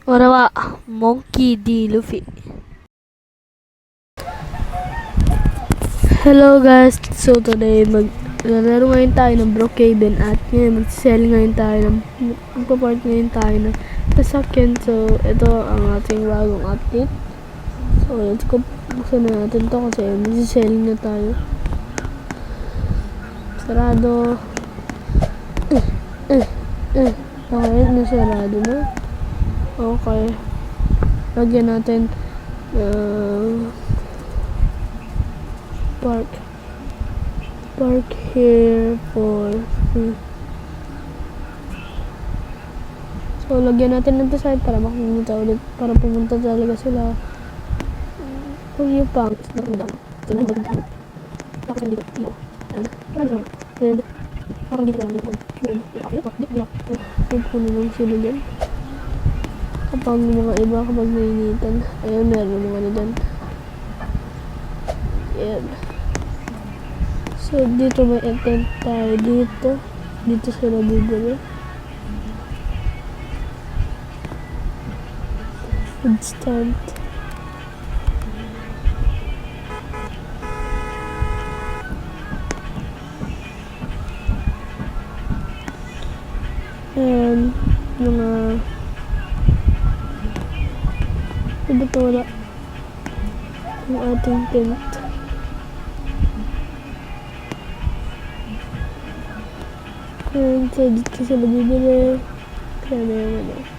俺はモンキー D ルフィ。 Hello guys! So today maglalaro ngayon tayo ng Brookhaven at ngayon mag-sell ngayon tayo ng magpa-part ngayon tayo ng sasakyan. So ito ang ating bagong update. So let's go, buksan na natin to kasi mag-selling na tayo. Sarado. Okay, nasarado na. Okay, lagyan natin park here for free. So lagyan natin ng design para makapunta ulit, para pumunta talaga sila. Kung yung pang puno lang sila dyan. Kapag mga iba, kapag nainitan, ayun, meron mga ano dyan. Yan. So dito may attempt tayo dito sila bibili. Food stand. And mga iba to wala yung ating tent. And so dito sila bibili. Kaya na yung ano.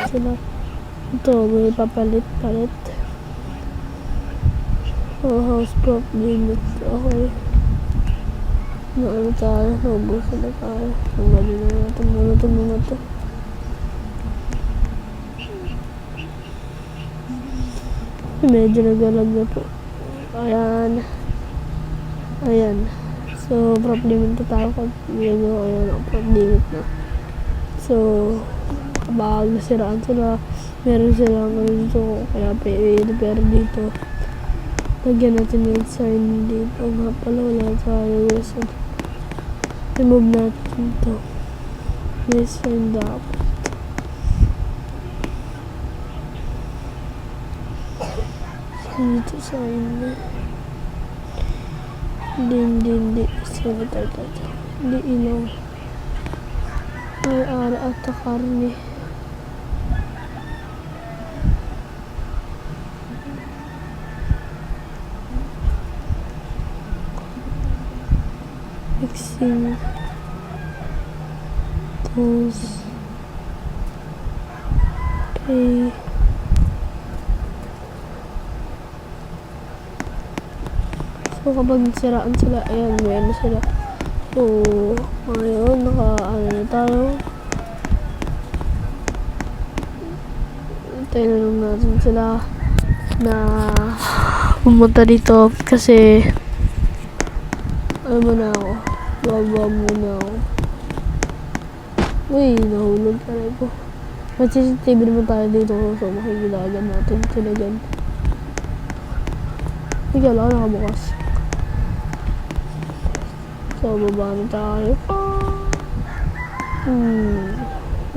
Sila ito may papalit house prop limit. Okay, naano tayo, naubusan na tayo. Tanggalin na natin muna itong mga to. Medyo nagalag na po. Ayan, so prop limit na tayo kung ayan ang prop limit na. So kapag nasiraan sila, meron silang ano dito, kaya pero dito lagyan natin yung sign dito. Nga pala, wala tayo reset. Remove natin ito. May sign dapat. So dito sign hindi hindi ilaw ay ara at karne. Mixing those. Okay. So kapag siraan sila, ayan, meron sila. So ngayon naka-ano na tayo. Hintayin na lang natin sila na pumunta dito kasi ano na ako, baba muna ako. Uy, nahulog tayo po. May CCTV naman tayo dito, so makikilagan natin sila dyan. Uy, wala ka nakabukas. So baba na tayo.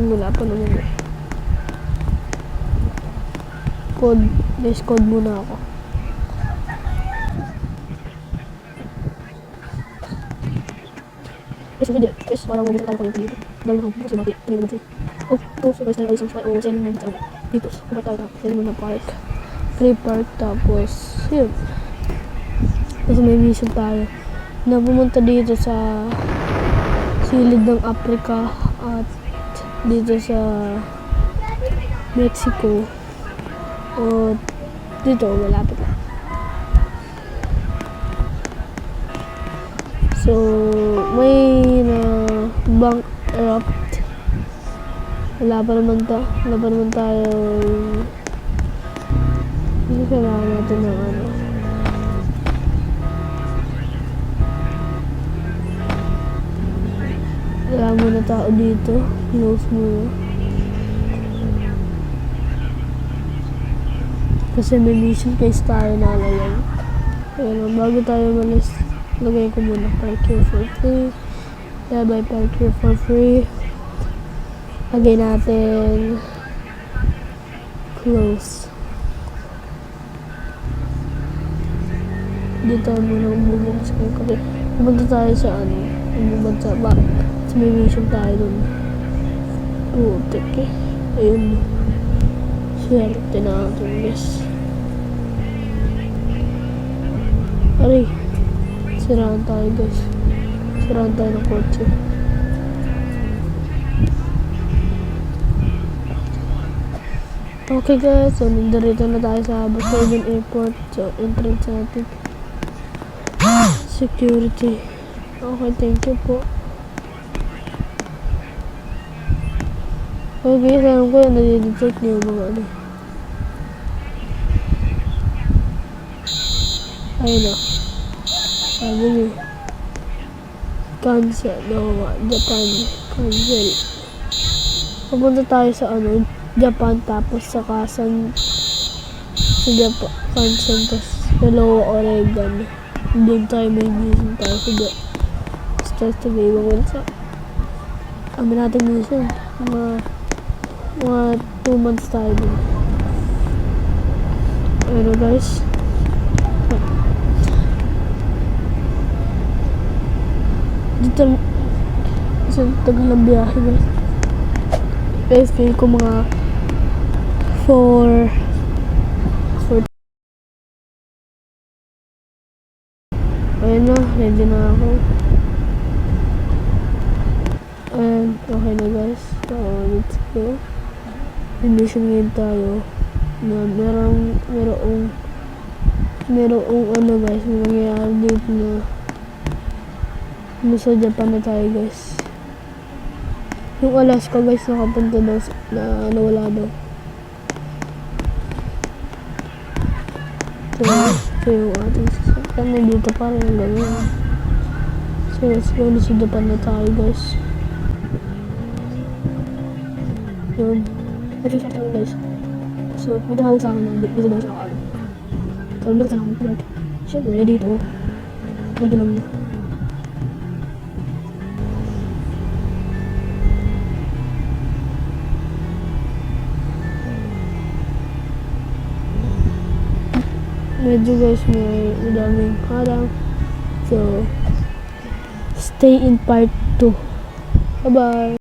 Wala pa naman eh. Code muna ako. Yes, parang mabili tayo dito. Dahil ako kasi bakit pinagod siya. So guys, tayo isang spot o selling na tayo dito. Kumpa tayo selling na park. Free park, tapos yun. Kasi may mission tayo na pumunta dito sa silid ng Africa at dito sa Mexico. O dito, malapit lang. So may bank erupt. Wala pa naman tayo Kasi kailangan natin ng ano. Wala muna tao dito. Close muna. Kasi may mission case tayo na alalay. Ayun, bago tayo malis, lagay ko muna park here for free. By park here for free. Lagay natin close. Dito tayo muna bubungas kayo kasi pumunta tayo sa ano, bumagsa ba? Sa may mission tayo dun. Putik eh. Ayun. Swerte natin guys. Aray. Siraan tayo guys. Siraan tayo ng kotse. Okay guys, so nandito na tayo sa Boston Airport. So entrance natin. Security. Okay, thank you po. Okay, alam ko yan, nadidetect niyo yung mga ano. Ayun o. Sabi niyo. Cancel. No, Japan. Cancel. Pupunta tayo sa ano, Japan, tapos saka sa Japan, cancel, tapos Hello, Oregon. Doon tayo may mission tayo sa start to be ibang bansa. Kami natin mission. Mga 2 months tayo dun. Pero guys, dito sa tagal ng biyahe guys. Guys, feel ko mga 4 ayun na, ready na ako. And okay na guys, so let's go. Mission ngayon tayo na merong ano guys, may mangyayari dito na nasa Japan na tayo guys. Yung Alaska guys, nakapunta daw na nawala daw. So yung ating sasakyan nandito pa rin ang ganyan. So let's go, nasa Japan na tayo guys. Yun. Ito siya tayo guys. So punta ako sa akin na dito daw sa akin. So nagtan ako mag siyempre dito pwede lang na. Medyo guys may madaming harang. So stay in part 2. Bye bye.